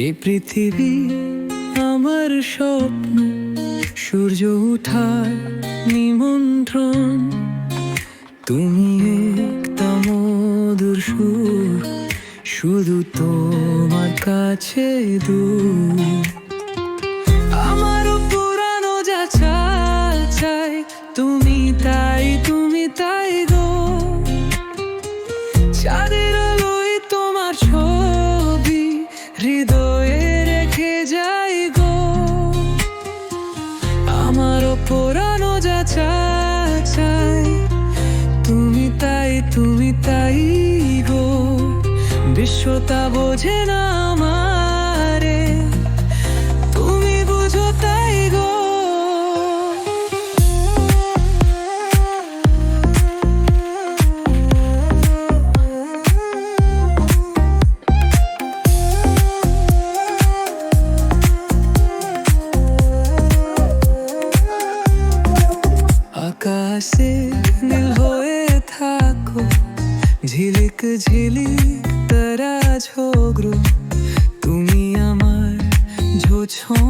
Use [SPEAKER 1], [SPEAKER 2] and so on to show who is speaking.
[SPEAKER 1] এই পৃথিবী আমার স্বপ্ন, সূর্য ওঠার নিমন্ত্রণ। তুমি একটা মধুর সুর, শুধু তোমার কাছে দূর। আমারও পুরানো যা চাল চাই, তুমি তাই গো। চাঁদের আলোয় তোমার ছবি হৃদয়ে রেখে যাই গো। আমারও পুরানো যা চাল চাই, তুমি তাই গো। বিশ্বতা বোঝে না আমারে, তুমি বুঝো তাই গো। আকাশে নীল হয়ে থাকো, ঝিলিক ঝিলিক তারা ঝগড়ো। তুমি আমার ঝোছন